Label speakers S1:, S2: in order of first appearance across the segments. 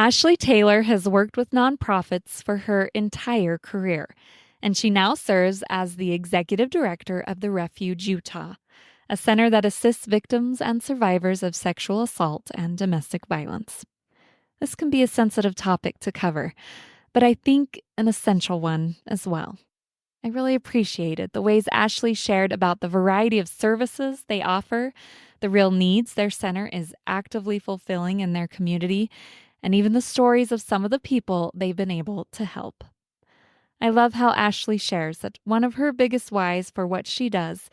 S1: Ashlee Taylor has worked with nonprofits for her entire career, and she now serves as the executive director of the Refuge, Utah, a center that assists victims and survivors of sexual assault and domestic violence. This can be a sensitive topic to cover, but I think an essential one as well. I really appreciated the ways Ashlee shared about the variety of services they offer, the real needs their center is actively fulfilling in their community, and even the stories of some of the people they've been able to help. I love how Ashlee shares that one of her biggest whys for what she does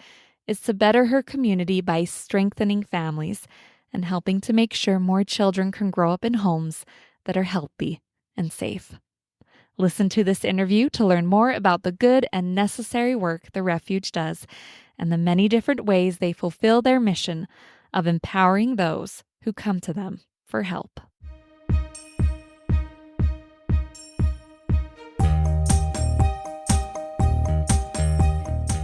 S1: is to better her community by strengthening families and helping to make sure more children can grow up in homes that are healthy and safe. Listen to this interview to learn more about the good and necessary work the Refuge does and the many different ways they fulfill their mission of empowering those who come to them for help.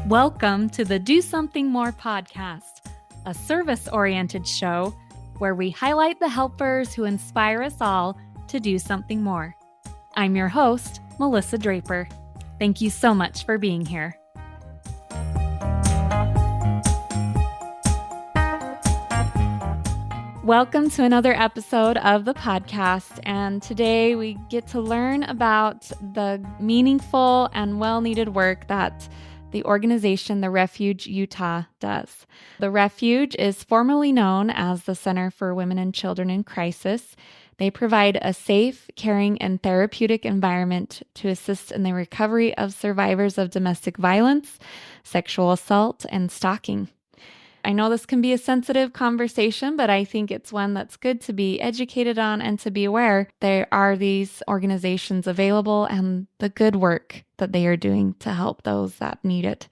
S1: Welcome to the Do Something More podcast, a service-oriented show where we highlight the helpers who inspire us all to do something more. I'm your host, Melissa Draper. Thank you so much for being here. Welcome to another episode of the podcast, and today we get to learn about the meaningful and well-needed work that the organization, the Refuge Utah, does. The Refuge is formerly known as the Center for Women and Children in Crisis. They provide a safe, caring, and therapeutic environment to assist in the recovery of survivors of domestic violence, sexual assault, and stalking. I know this can be a sensitive conversation, but I think it's one that's good to be educated on and to be aware there are these organizations available and the good work that they are doing to help those that need it.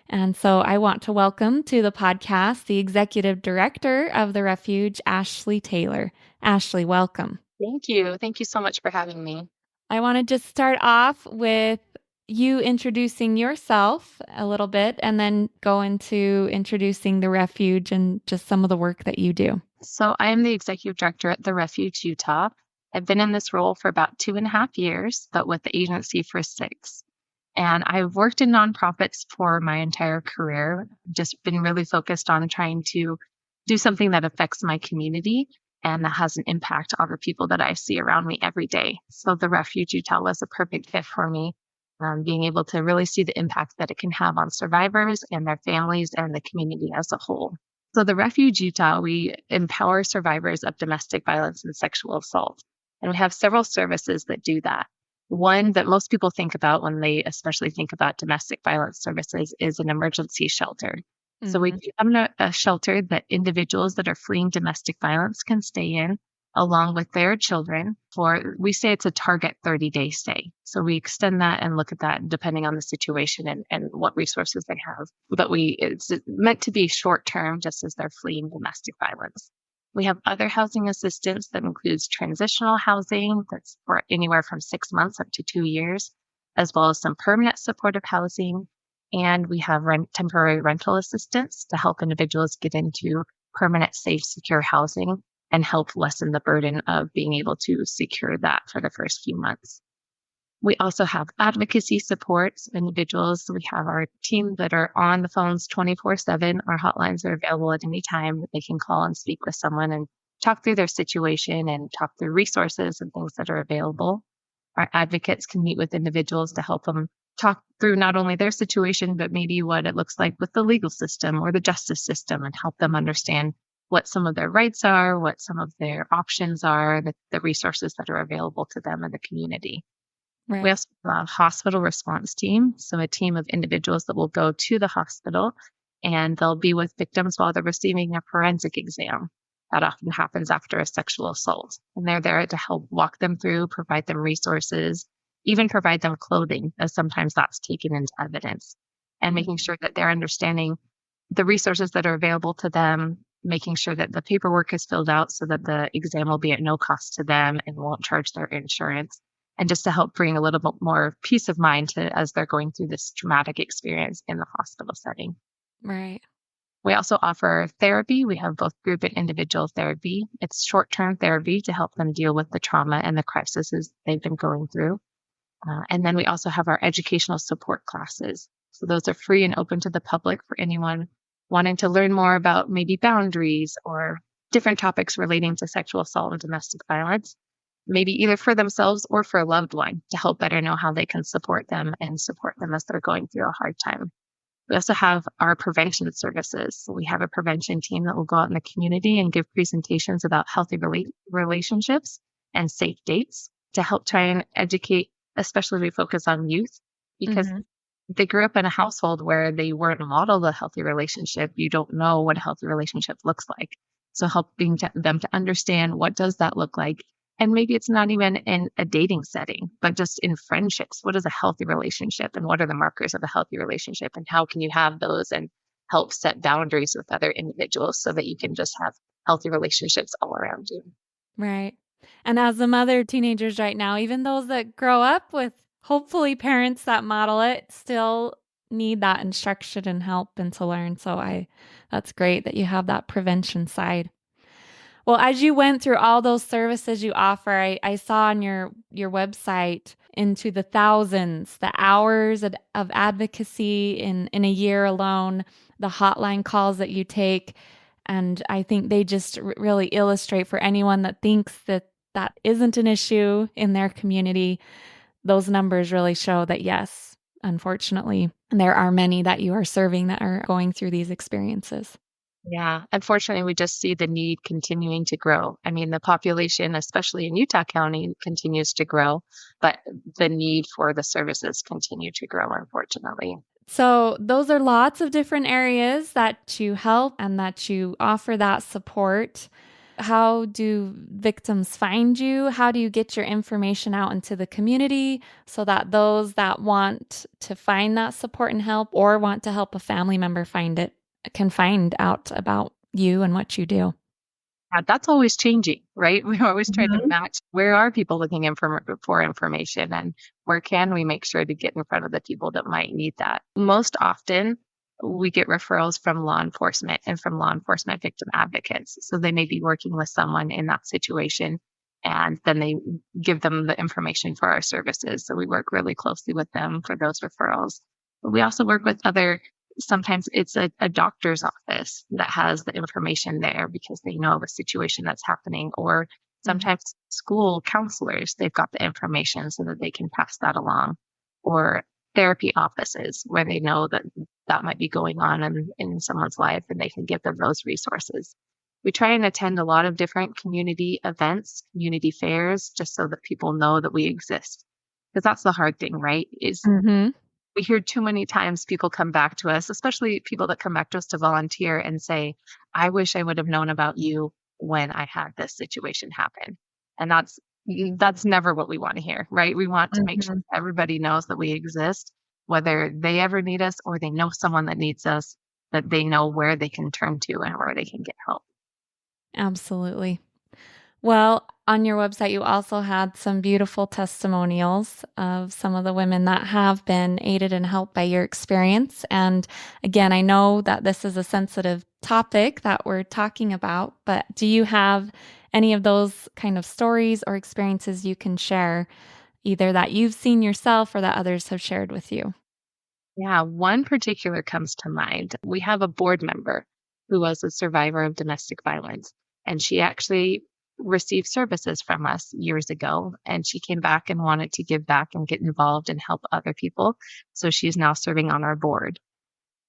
S1: And so I want to welcome to the podcast the executive director of the Refuge, Ashlee Taylor. Ashlee, welcome.
S2: Thank you. Thank you so much for having me.
S1: I want to just start off with you introducing yourself a little bit and then go into introducing the Refuge and just some of the work that you do.
S2: So I am the executive director at the Refuge Utah. I've been in this role for about 2.5 years, but with the agency for 6. And I've worked in nonprofits for my entire career, just been really focused on trying to do something that affects my community and that has an impact on the people that I see around me every day. So the Refuge Utah was a perfect fit for me. Being able to really see the impact that it can have on survivors and their families and the community as a whole. So the Refuge Utah, we empower survivors of domestic violence and sexual assault. And we have several services that do that. One that most people think about when they especially think about domestic violence services is an emergency shelter. Mm-hmm. So we do have a shelter that individuals that are fleeing domestic violence can stay in, along with their children we say it's a target 30-day stay. So we extend that and look at that depending on the situation and what resources they have. But it's meant to be short term, just as they're fleeing domestic violence. We have other housing assistance that includes transitional housing that's for anywhere from 6 months up to 2 years, as well as some permanent supportive housing. And we have temporary rental assistance to help individuals get into permanent, safe, secure housing and help lessen the burden of being able to secure that for the first few months. We also have advocacy support. So individuals, we have our team that are on the phones 24/7. Our hotlines are available at any time that they can call and speak with someone and talk through their situation and talk through resources and things that are available. Our advocates can meet with individuals to help them talk through not only their situation, but maybe what it looks like with the legal system or the justice system and help them understand what some of their rights are, what some of their options are, the resources that are available to them in the community. Right. We also have a hospital response team, so a team of individuals that will go to the hospital and they'll be with victims while they're receiving a forensic exam. That often happens after a sexual assault. And they're there to help walk them through, provide them resources, even provide them clothing, as sometimes that's taken into evidence, and making sure that they're understanding the resources that are available to them, making sure that the paperwork is filled out so that the exam will be at no cost to them and won't charge their insurance. And just to help bring a little bit more peace of mind as they're going through this traumatic experience in the hospital setting.
S1: Right.
S2: We also offer therapy. We have both group and individual therapy. It's short-term therapy to help them deal with the trauma and the crises they've been going through. And then we also have our educational support classes. So those are free and open to the public for anyone wanting to learn more about maybe boundaries or different topics relating to sexual assault and domestic violence, maybe either for themselves or for a loved one to help better know how they can support them and support them as they're going through a hard time. We also have our prevention services. So we have a prevention team that will go out in the community and give presentations about healthy relationships and safe dates to help try and educate, especially we focus on youth, because
S1: Mhm.
S2: they grew up in a household where they weren't modeled a healthy relationship. You don't know what a healthy relationship looks like. So helping them to understand what does that look like. And maybe it's not even in a dating setting, but just in friendships. What is a healthy relationship and what are the markers of a healthy relationship and how can you have those and help set boundaries with other individuals so that you can just have healthy relationships all around you.
S1: Right. And as a mother of teenagers right now, even those that grow up with hopefully parents that model it still need that instruction and help and to learn. So that's great that you have that prevention side. Well, as you went through all those services you offer, I saw on your website into the thousands, the hours of advocacy in a year alone, the hotline calls that you take. And I think they just really illustrate for anyone that thinks that that isn't an issue in their community. Those numbers really show that, yes, unfortunately, there are many that you are serving that are going through these experiences.
S2: Yeah, unfortunately, we just see the need continuing to grow. I mean, the population, especially in Utah County, continues to grow, but the need for the services continue to grow, unfortunately.
S1: So, those are lots of different areas that you help and that you offer that support. How do victims find you? How do you get your information out into the community so that those that want to find that support and help or want to help a family member find it can find out about you and what you do?
S2: That's always changing, right? We always try to
S1: Mhm.
S2: match where are people looking for information and where can we make sure to get in front of the people that might need that. Most often, we get referrals from law enforcement and from law enforcement victim advocates. So they may be working with someone in that situation and then they give them the information for our services. So we work really closely with them for those referrals. But we also work with other sometimes it's a doctor's office that has the information there because they know the situation that's happening, or
S1: Mhm.
S2: sometimes school counselors, they've got the information so that they can pass that along, or therapy offices where they know that that might be going on in someone's life and they can give them those resources. We try and attend a lot of different community events, community fairs, just so that people know that we exist. Because that's the hard thing, right? Is
S1: Mhm.
S2: we hear too many times people come back to us, especially people that come back to us to volunteer and say, I wish I would have known about you when I had this situation happen. And that's never what we want to hear, right? We want to make sure
S1: Mhm.
S2: everybody knows that we exist, whether they ever need us or they know someone that needs us, that they know where they can turn to and where they can get help.
S1: Absolutely. Well, on your website, you also had some beautiful testimonials of some of the women that have been aided and helped by your experience. And again, I know that this is a sensitive topic that we're talking about, but do you have any of those kind of stories or experiences you can share, either that you've seen yourself or that others have shared with you?
S2: Yeah, one particular comes to mind. We have a board member who was a survivor of domestic violence, and she actually received services from us years ago. And she came back and wanted to give back and get involved and help other people. So she's now serving on our board.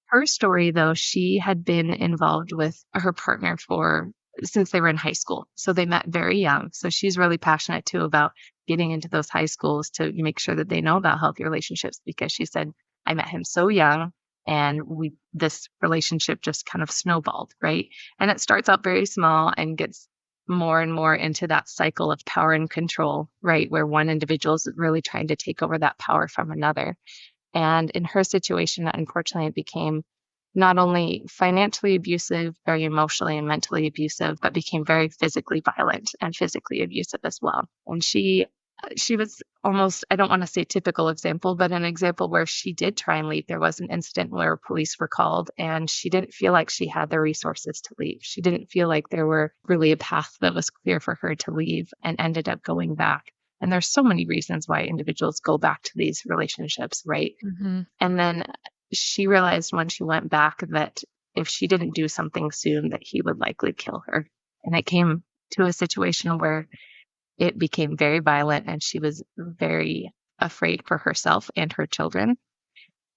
S2: Her story, though, she had been involved with her partner for since they were in high school. So they met very young. So she's really passionate too about getting into those high schools to make sure that they know about healthy relationships because she said, I met him so young and we this relationship just kind of snowballed, right? And it starts out very small and gets more and more into that cycle of power and control, right? Where one individual is really trying to take over that power from another. And in her situation, unfortunately, it became not only financially abusive, very emotionally and mentally abusive, but became very physically violent and physically abusive as well. And she She was almost, I don't want to say typical example, but an example where she did try and leave. There was an incident where police were called and she didn't feel like she had the resources to leave. She didn't feel like there were really a path that was clear for her to leave and ended up going back. And there's so many reasons why individuals go back to these relationships, right?
S1: Hmm.
S2: And then she realized when she went back that if she didn't do something soon, that he would likely kill her. And it came to a situation where it became very violent and she was very afraid for herself and her children.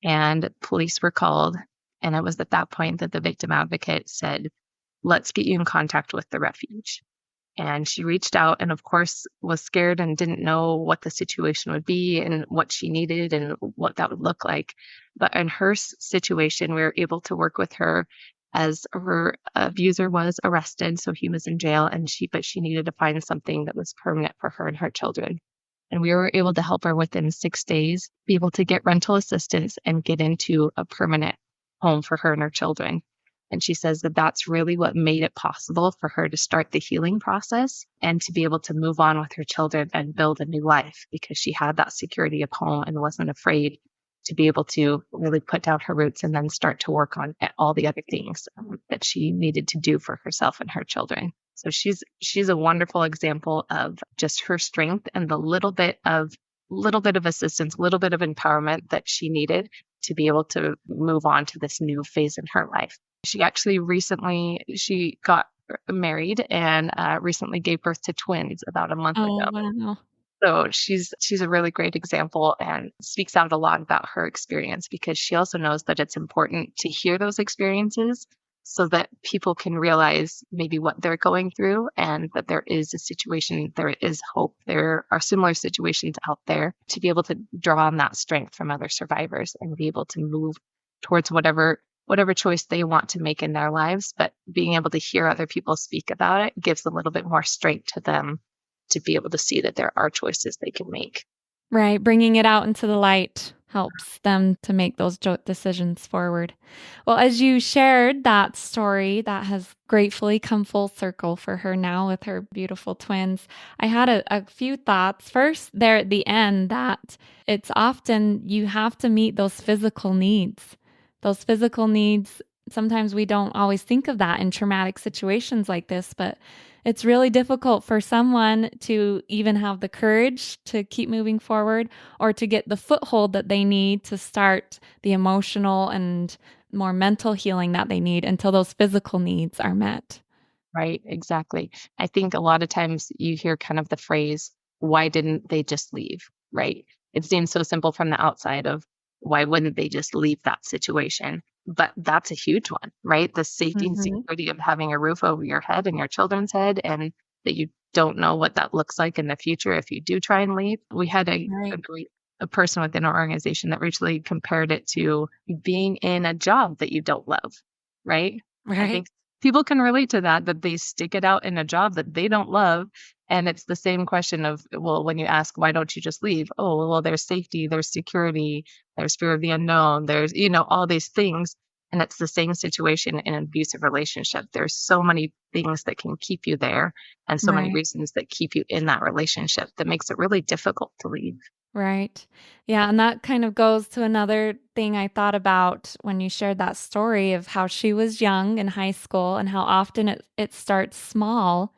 S2: And police were called. And it was at that point that the victim advocate said, let's get you in contact with the refuge. And she reached out and, of course, was scared and didn't know what the situation would be and what she needed and what that would look like. But in her situation, we were able to work with her as her abuser was arrested. So he was in jail but she needed to find something that was permanent for her and her children. And we were able to help her within 6 days be able to get rental assistance and get into a permanent home for her and her children. And she says that that's really what made it possible for her to start the healing process and to be able to move on with her children and build a new life because she had that security of home and wasn't afraid to be able to really put down her roots and then start to work on all the other things that she needed to do for herself and her children. So she's a wonderful example of just her strength and the little bit of assistance, little bit of empowerment that she needed to be able to move on to this new phase in her life. She actually she got married and recently gave birth to twins about a month
S1: Oh,
S2: ago.
S1: wow.
S2: So she's a really great example and speaks out a lot about her experience because she also knows that it's important to hear those experiences so that people can realize maybe what they're going through and that there is a situation, there is hope. There are similar situations out there to be able to draw on that strength from other survivors and be able to move towards whatever choice they want to make in their lives. But being able to hear other people speak about it gives a little bit more strength to them to be able to see that there are choices they can make.
S1: Right. Bringing it out into the light helps them to make those decisions forward. Well, as you shared that story that has gratefully come full circle for her now with her beautiful twins, I had a few thoughts. First, there at the end, that it's often you have to meet those physical needs. Those physical needs, sometimes we don't always think of that in traumatic situations like this, but it's really difficult for someone to even have the courage to keep moving forward or to get the foothold that they need to start the emotional and more mental healing that they need until those physical needs are met.
S2: Right, exactly. I think a lot of times you hear kind of the phrase, why didn't they just leave? Right? It seems so simple from the outside of why wouldn't they just leave that situation? But that's a huge one, right? The safety and
S1: Hmm.
S2: security of having a roof over your head and your children's head, and that you don't know what that looks like in the future if you do try and leave. We had
S1: Right.
S2: a person within our organization that recently compared it to being in a job that you don't love, right? I
S1: Right.
S2: think people can relate to that they stick it out in a job that they don't love. And it's the same question of, well, when you ask, why don't you just leave? Oh, well, there's safety, there's security, there's fear of the unknown, there's, all these things. And it's the same situation in an abusive relationship. There's so many things that can keep you there and so many
S1: Right.
S2: reasons that keep you in that relationship that makes it really difficult to leave.
S1: Right. Yeah. And that kind of goes to another thing I thought about when you shared that story of how she was young in high school and how often it starts small.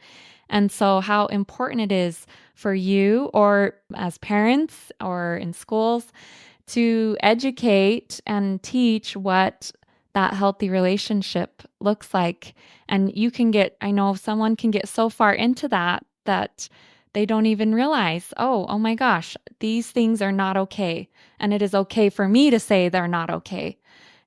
S1: And so, how important it is for you, or as parents, or in schools, to educate and teach what that healthy relationship looks like. And I know someone can get so far into that they don't even realize, oh my gosh, these things are not okay. And it is okay for me to say they're not okay.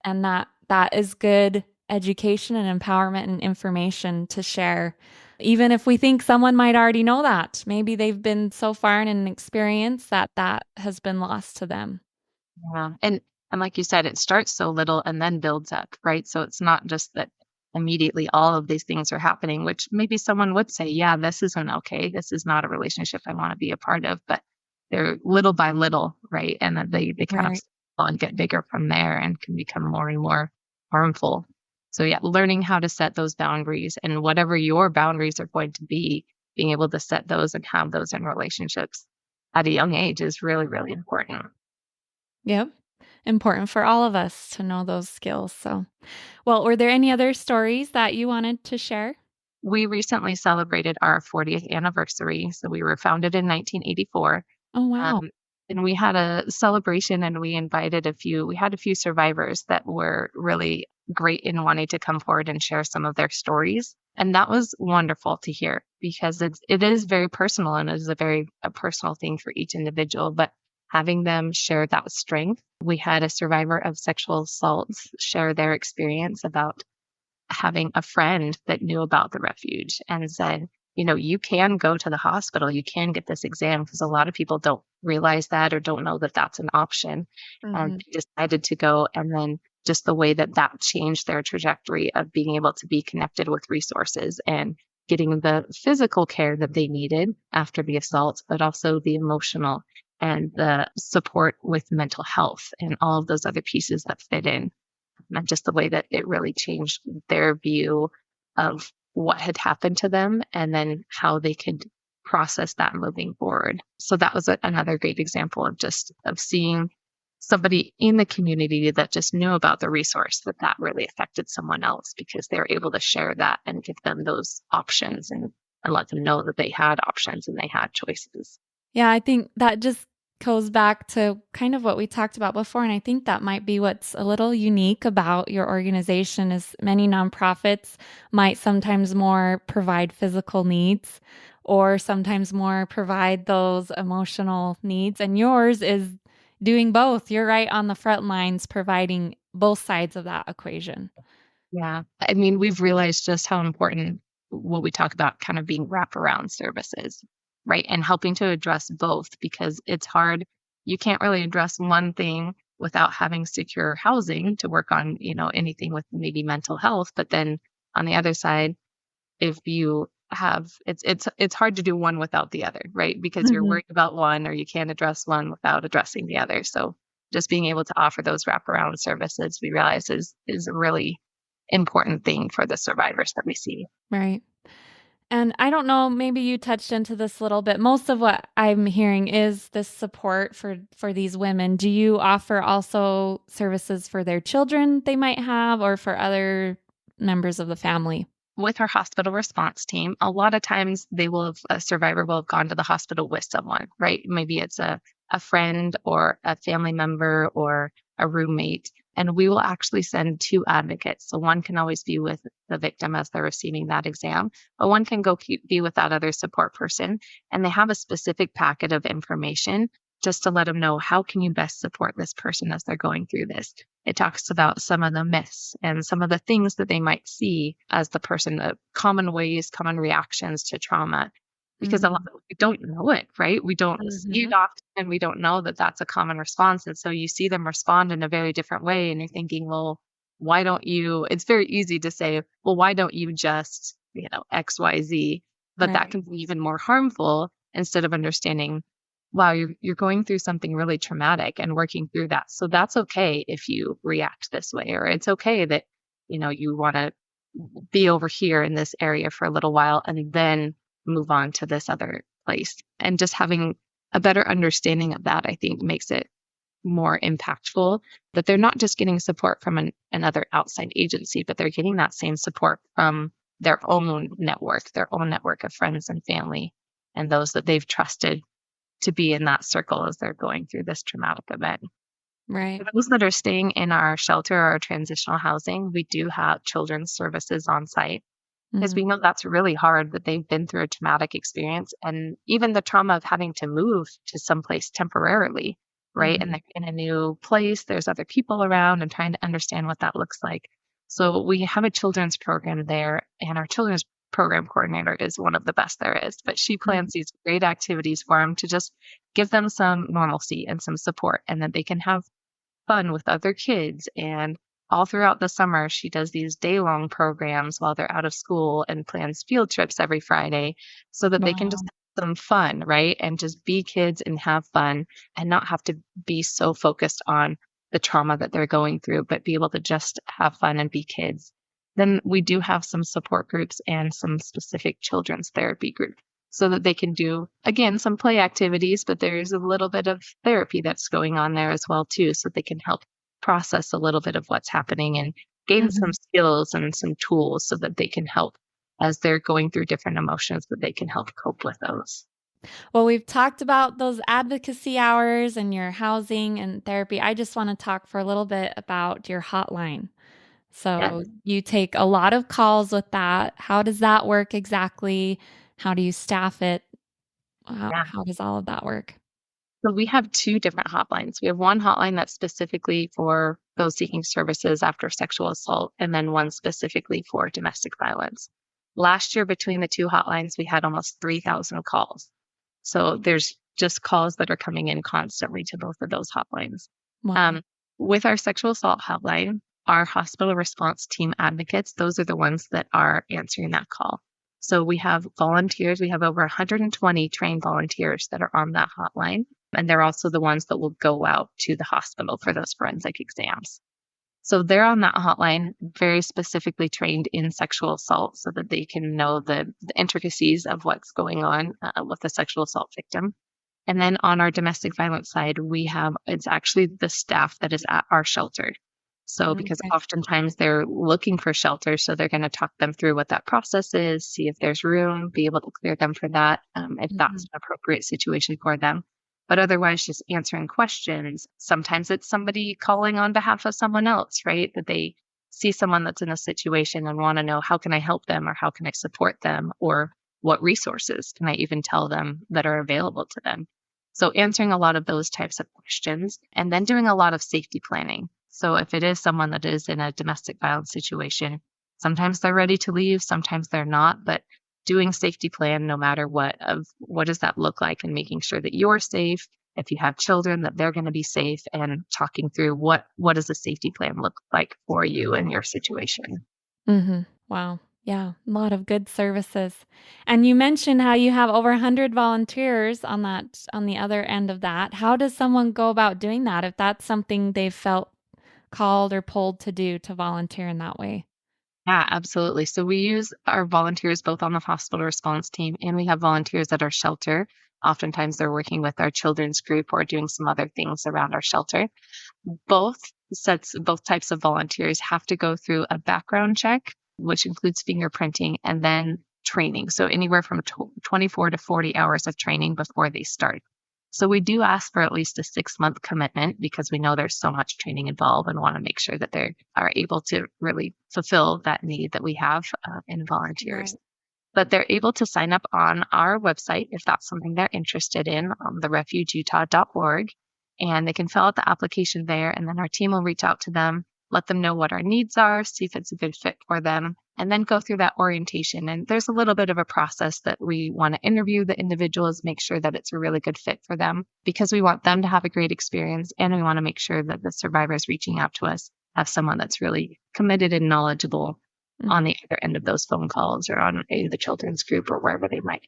S1: And that is good education and empowerment and information to share. Even if we think someone might already know that, maybe they've been so far in an experience that has been lost to them.
S2: Yeah. And like you said, it starts so little and then builds up, right? So it's not just that immediately all of these things are happening, which maybe someone would say, yeah, this isn't okay. This is not a relationship I want to be a part of, but they're little by little, right? And then they kind of
S1: Right.
S2: snowball and get bigger from there and can become more and more harmful. So yeah, learning how to set those boundaries and whatever your boundaries are going to be, being able to set those and have those in relationships. at a young age is really, really important.
S1: Yep. Important for all of us to know those skills. So, well, were there any other stories that you wanted to share?
S2: We recently celebrated our 40th anniversary. So we were founded in 1984.
S1: Oh, wow.
S2: Um, and we had a celebration and we had a few survivors that were really great in wanting to come forward and share some of their stories. And that was wonderful to hear because it is very personal and it is a personal thing for each individual. But having them share that strength, we had a survivor of sexual assault share their experience about having a friend that knew about the refuge and said, you can go to the hospital, you can get this exam because a lot of people don't realize that or don't know that that's an option. And
S1: Mhm.
S2: they decided to go. And then just the way that that changed their trajectory of being able to be connected with resources and getting the physical care that they needed after the assault, but also the emotional and the support with mental health and all of those other pieces that fit in, and just the way that it really changed their view of what had happened to them and then how they could process that moving forward. So that was another great example of just of seeing somebody in the community that just knew about the resource that really affected someone else because they were able to share that and give them those options and let them know that they had options and they had choices.
S1: Yeah, I think that just goes back to kind of what we talked about before. And I think that might be what's a little unique about your organization is many nonprofits might sometimes more provide physical needs or sometimes more provide those emotional needs. And yours is doing both. You're right on the front lines providing both sides of that equation.
S2: Yeah. I mean, we've realized just how important what we talk about kind of being wraparound services, right? And helping to address both because it's hard. You can't really address one thing without having secure housing to work on, anything with maybe mental health. But then on the other side, if you have it's hard to do one without the other, right? Because you're
S1: Mhm.
S2: worried about one or you can't address one without addressing the other. So just being able to offer those wraparound services we realize is a really important thing for the survivors that we see.
S1: Right. And I don't know, maybe you touched into this a little bit. Most of what I'm hearing is this support for these women. Do you offer also services for their children they might have or for other members of the family?
S2: With our hospital response team, a lot of times a survivor will have gone to the hospital with someone, right? Maybe it's a friend or a family member or a roommate. And we will actually send two advocates. So one can always be with the victim as they're receiving that exam, but one can be with that other support person. And they have a specific packet of information just to let them know how can you best support this person as they're going through this. It talks about some of the myths and some of the things that they might see as the person, the common ways, common reactions to trauma. Because a lot
S1: Mhm.
S2: of we don't know it, right? We don't see it
S1: Mhm.
S2: often, and we don't know that that's a common response. And so you see them respond in a very different way, and you're thinking, well, why don't you? It's very easy to say, well, why don't you just, X, Y, Z? But that
S1: Right.
S2: can be even more harmful instead of understanding wow, you're going through something really traumatic and working through that. So that's okay if you react this way, or it's okay that, you want to be over here in this area for a little while and then move on to this other place. And just having a better understanding of that, I think makes it more impactful that they're not just getting support from another outside agency, but they're getting that same support from their own network of friends and family and those that they've trusted to be in that circle as they're going through this traumatic event.
S1: Right.
S2: For those that are staying in our shelter or our transitional housing, we do have children's services on site because
S1: Mhm.
S2: we know that's really hard that they've been through a traumatic experience and even the trauma of having to move to someplace temporarily, right? And
S1: Mhm.
S2: they're in a new place, there's other people around and trying to understand what that looks like. So we have a children's program there, and our children's program coordinator is one of the best there is, but she
S1: Mhm.
S2: plans these great activities for them to just give them some normalcy and some support and that they can have fun with other kids. And all throughout the summer, she does these day-long programs while they're out of school and plans field trips every Friday so that they can just
S1: Wow.
S2: have some fun, right? And just be kids and have fun and not have to be so focused on the trauma that they're going through, but be able to just have fun and be kids. Then we do have some support groups and some specific children's therapy groups so that they can do, again, some play activities, but there's a little bit of therapy that's going on there as well too, so they can help process a little bit of what's happening and gain some
S1: Mhm.
S2: skills and some tools so that they can help as they're going through different emotions, that they can help cope with those.
S1: Well, we've talked about those advocacy hours and your housing and therapy. I just want to talk for a little bit about your hotline.
S2: Yeah.
S1: So you take a lot of calls with that. How does that work exactly? How do you staff it?
S2: Yeah.
S1: How does all of that work?
S2: So we have two different hotlines. We have one hotline that's specifically for those seeking services after sexual assault, and then one specifically for domestic violence. Last year, between the two hotlines, we had almost 3,000 calls. So there's just calls that are coming in constantly to both of those hotlines.
S1: Wow.
S2: Um, with our sexual assault hotline, our hospital response team advocates, those are the ones that are answering that call. So we have volunteers, we have over 120 trained volunteers that are on that hotline. And they're also the ones that will go out to the hospital for those forensic exams. So they're on that hotline, very specifically trained in sexual assault so that they can know the intricacies of what's going on with a sexual assault victim. And then on our domestic violence side, it's actually the staff that is at our shelter. So because
S1: Okay.
S2: oftentimes they're looking for shelter, so they're going to talk them through what that process is, see if there's room, be able to clear them for that, if that's
S1: Mhm.
S2: an appropriate situation for them. But otherwise, just answering questions. Sometimes it's somebody calling on behalf of someone else, right? That they see someone that's in a situation and want to know, how can I help them, or how can I support them, or what resources can I even tell them that are available to them? So answering a lot of those types of questions and then doing a lot of safety planning. So if it is someone that is in a domestic violence situation, sometimes they're ready to leave, sometimes they're not, but doing safety plan no matter what, of what does that look like, and making sure that you're safe. If you have children, that they're going to be safe, and talking through what does a safety plan look like for you and your situation.
S1: Wow. Yeah, a lot of good services. And you mentioned how you have over 100 volunteers on the other end of that. How does someone go about doing that if that's something they felt called or pulled to do to volunteer in that way?
S2: Yeah, absolutely. So we use our volunteers both on the hospital response team, and we have volunteers at our shelter. Oftentimes they're working with our children's group or doing some other things around our shelter. Both types of volunteers have to go through a background check, which includes fingerprinting and then training. So anywhere from 24 to 40 hours of training before they start. So we do ask for at least a 6-month commitment because we know there's so much training involved and want to make sure that they are able to really fulfill that need that we have in volunteers.
S1: Right.
S2: But they're able to sign up on our website if that's something they're interested in, therefugeutah.org, and they can fill out the application there. And then our team will reach out to them, let them know what our needs are, see if it's a good fit for them, and then go through that orientation. And there's a little bit of a process that we want to interview the individuals, make sure that it's a really good fit for them, because we want them to have a great experience. And we want to make sure that the survivors reaching out to us have someone that's really committed and knowledgeable on the other end of those phone calls, or on the children's group, or wherever they might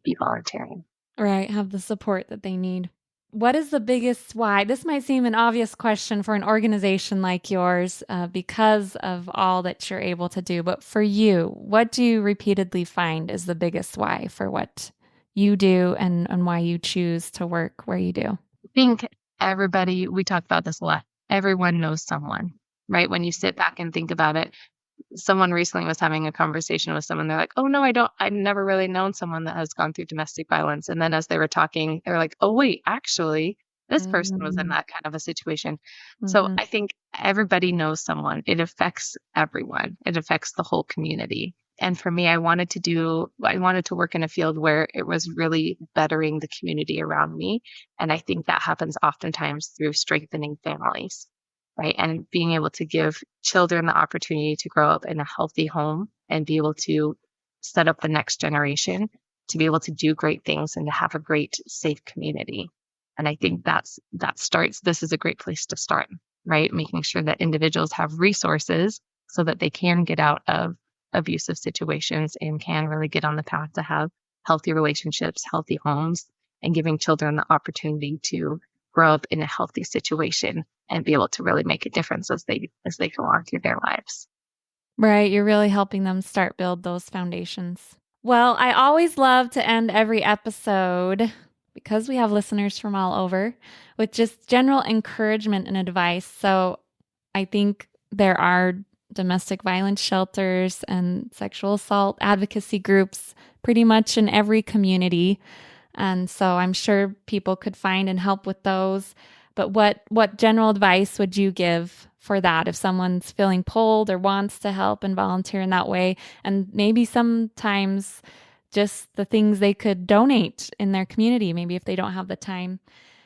S2: be volunteering.
S1: Right, have the support that they need. What is the biggest why? This might seem an obvious question for an organization like yours because of all that you're able to do. But for you, what do you repeatedly find is the biggest why for what you do and why you choose to work where you do?
S2: I think we talk about this a lot. Everyone knows someone, right? When you sit back and think about it, someone recently was having a conversation with someone. They're like, "Oh no, I've never really known someone that has gone through domestic violence." And then as they were talking, they were like, "Oh wait, actually, this person was in
S1: Mm-hmm.
S2: that kind of a situation." So
S1: Mm-hmm.
S2: I think everybody knows someone. It affects everyone. It affects the whole community. And for me, I wanted to work in a field where it was really bettering the community around me. And I think that happens oftentimes through strengthening families, right? And being able to give children the opportunity to grow up in a healthy home and be able to set up the next generation to be able to do great things and to have a great, safe community. And I think this is a great place to start, right? Making sure that individuals have resources so that they can get out of abusive situations and can really get on the path to have healthy relationships, healthy homes, and giving children the opportunity to grow up in a healthy situation and be able to really make a difference as they go on through their lives.
S1: Right, you're really helping them start build those foundations. Well, I always love to end every episode because we have listeners from all over with just general encouragement and advice. So I think there are domestic violence shelters and sexual assault advocacy groups pretty much in every community. And so I'm sure people could find and help with those. But what general advice would you give for that if someone's feeling pulled or wants to help and volunteer in that way? And maybe sometimes just the things they could donate in their community, maybe if they don't have the time.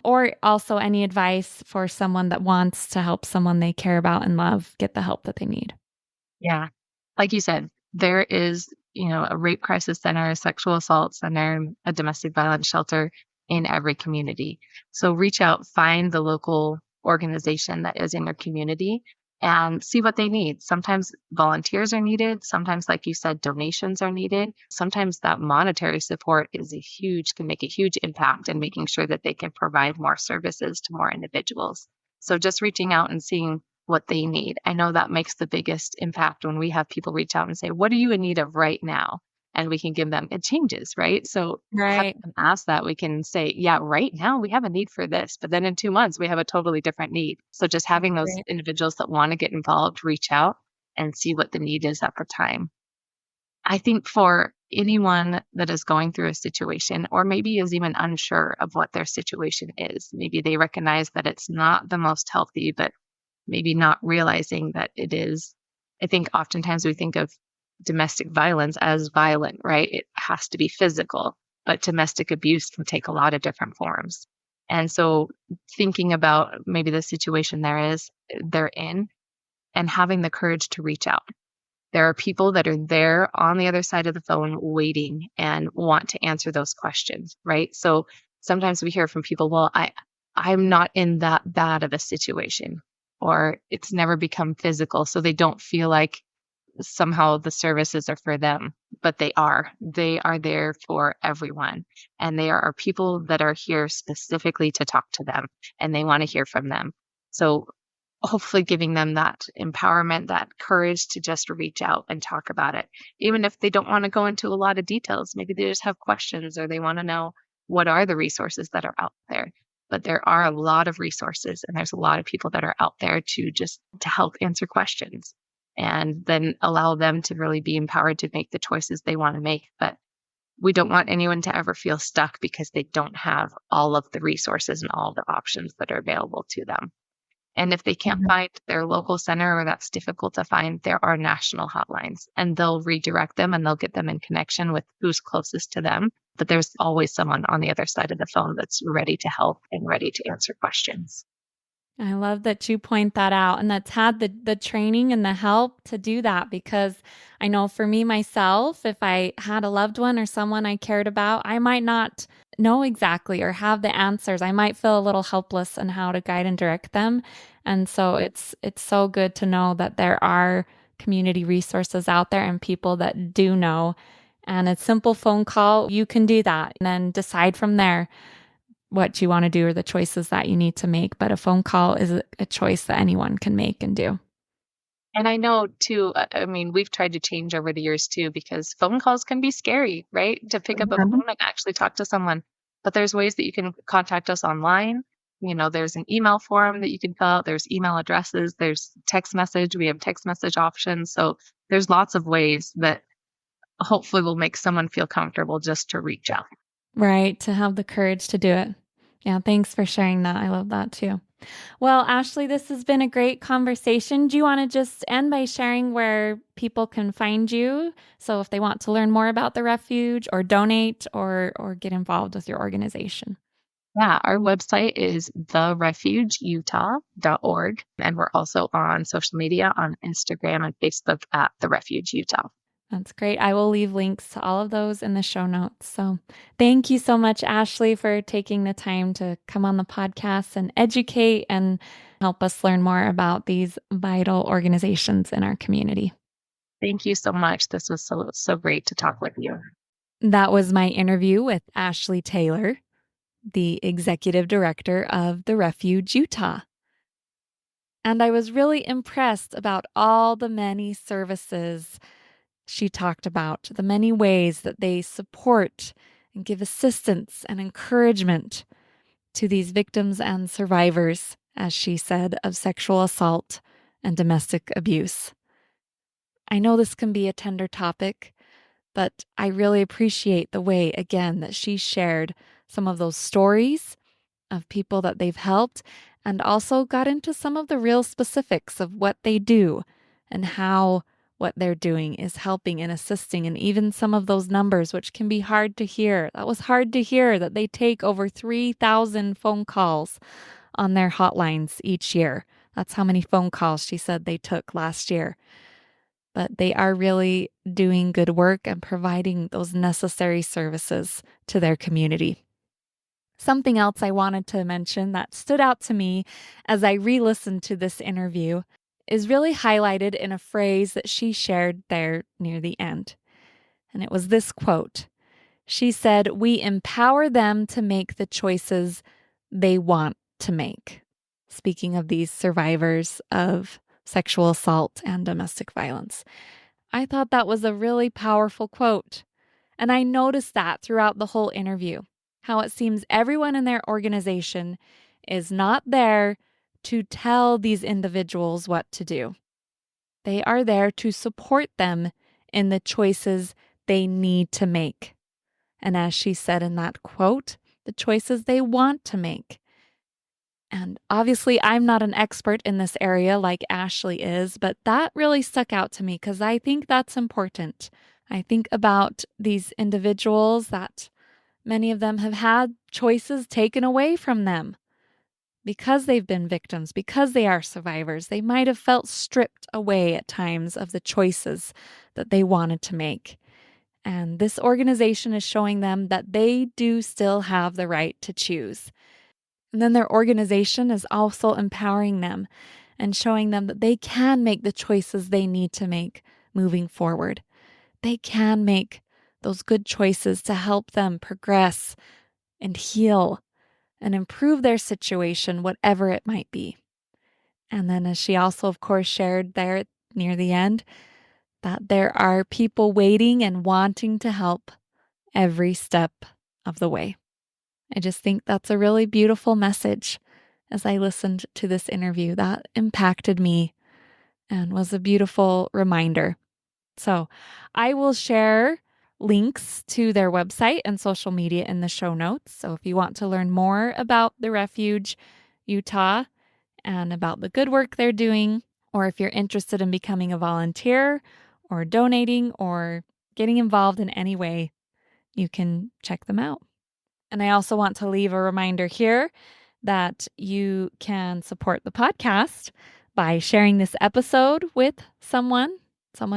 S1: Or also any advice for someone that wants to help someone they care about and love get the help that they need.
S2: Yeah. Like you said, there is, a rape crisis center, a sexual assault center, a domestic violence shelter in every community. So reach out, find the local organization that is in your community and see what they need. Sometimes volunteers are needed. Sometimes, like you said, donations are needed. Sometimes that monetary support can make a huge impact in making sure that they can provide more services to more individuals. So just reaching out and seeing what they need. I know that makes the biggest impact when we have people reach out and say, "What are you in need of right now?" And we can give them, it changes, right? So having
S1: Right.
S2: them ask that, we can say, "Yeah, right now we have a need for this, but then in 2 months we have a totally different need." So just having those
S1: Right.
S2: individuals that want to get involved reach out and see what the need is at the time. I think for anyone that is going through a situation or maybe is even unsure of what their situation is, maybe they recognize that it's not the most healthy, but maybe not realizing that it is. I think oftentimes we think of domestic violence as violent, right? It has to be physical, but domestic abuse can take a lot of different forms. And so thinking about maybe the situation they're in and having the courage to reach out. There are people that are there on the other side of the phone waiting and want to answer those questions, right? So sometimes we hear from people, well, I'm not in that bad of a situation, or it's never become physical, so they don't feel like somehow the services are for them, but they are. They are there for everyone. And they are people that are here specifically to talk to them and they want to hear from them. So hopefully giving them that empowerment, that courage to just reach out and talk about it. Even if they don't want to go into a lot of details, maybe they just have questions or they want to know what are the resources that are out there. But there are a lot of resources and there's a lot of people that are out there to help answer questions and then allow them to really be empowered to make the choices they want to make. But we don't want anyone to ever feel stuck because they don't have all of the resources and all the options that are available to them. And if they can't
S1: Mhm.
S2: find their local center or that's difficult to find, there are national hotlines and they'll redirect them and they'll get them in connection with who's closest to them. But there's always someone on the other side of the phone that's ready to help and ready to answer questions.
S1: I love that you point that out and that's had the training and the help to do that because I know for me myself, if I had a loved one or someone I cared about, I might not know exactly or have the answers. I might feel a little helpless in how to guide and direct them. And so it's so good to know that there are community resources out there and people that do know. And a simple phone call, you can do that and then decide from there what you want to do or the choices that you need to make. But a phone call is a choice that anyone can make and do.
S2: And I know too, I mean, we've tried to change over the years too, because phone calls can be scary, right? To pick up a
S1: Mhm.
S2: phone and actually talk to someone. But there's ways that you can contact us online. There's an email form that you can fill out. There's email addresses. There's text message. We have text message options. So there's lots of ways that hopefully will make someone feel comfortable just to reach out.
S1: Right. To have the courage to do it. Yeah. Thanks for sharing that. I love that too. Well, Ashlee, this has been a great conversation. Do you want to just end by sharing where people can find you? So if they want to learn more about the refuge or donate or get involved with your organization.
S2: Yeah, our website is therefugeutah.org. And we're also on social media on Instagram and Facebook at The Refuge Utah.
S1: That's great. I will leave links to all of those in the show notes. So thank you so much, Ashlee, for taking the time to come on the podcast and educate and help us learn more about these vital organizations in our community.
S2: Thank you so much. This was so great to talk with you.
S1: That was my interview with Ashlee Taylor, the executive director of the Refuge Utah. And I was really impressed about all the many services She talked about the many ways that they support and give assistance and encouragement to these victims and survivors, as she said, of sexual assault and domestic abuse. I know this can be a tender topic, but I really appreciate the way, again, that she shared some of those stories of people that they've helped and also got into some of the real specifics of what they do and how what they're doing is helping and assisting, and even some of those numbers, which can be hard to hear. That was hard to hear, that they take over 3,000 phone calls on their hotlines each year. That's how many phone calls she said they took last year. But they are really doing good work and providing those necessary services to their community. Something else I wanted to mention that stood out to me as I re-listened to this interview is really highlighted in a phrase that she shared there near the end. And it was this quote. She said, "We empower them to make the choices they want to make." Speaking of these survivors of sexual assault and domestic violence. I thought that was a really powerful quote. And I noticed that throughout the whole interview, how it seems everyone in their organization is not there to tell these individuals what to do. They are there to support them in the choices they need to make. And as she said in that quote, the choices they want to make. And obviously, I'm not an expert in this area like Ashlee is, but that really stuck out to me because I think that's important. I think about these individuals that many of them have had choices taken away from them because they've been victims, because they are survivors. They might have felt stripped away at times of the choices that they wanted to make. And this organization is showing them that they do still have the right to choose. And then their organization is also empowering them and showing them that they can make the choices they need to make moving forward. They can make those good choices to help them progress and heal and improve their situation, whatever it might be. And then, as she also, of course, shared there near the end, that there are people waiting and wanting to help every step of the way. I just think that's a really beautiful message as I listened to this interview. That impacted me and was a beautiful reminder. So I will share links to their website and social media in the show notes. So if you want to learn more about the Refuge Utah and about the good work they're doing, or if you're interested in becoming a volunteer or donating or getting involved in any way, you can check them out. And I also want to leave a reminder here that you can support the podcast by sharing this episode with someone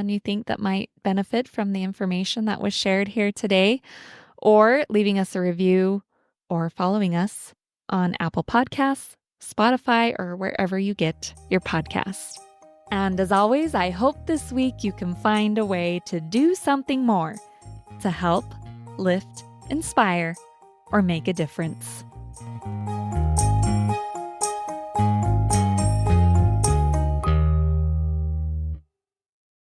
S1: you think that might benefit from the information that was shared here today, or leaving us a review or following us on Apple Podcasts, Spotify, or wherever you get your podcasts. And as always, I hope this week you can find a way to do something more to help, lift, inspire, or make a difference.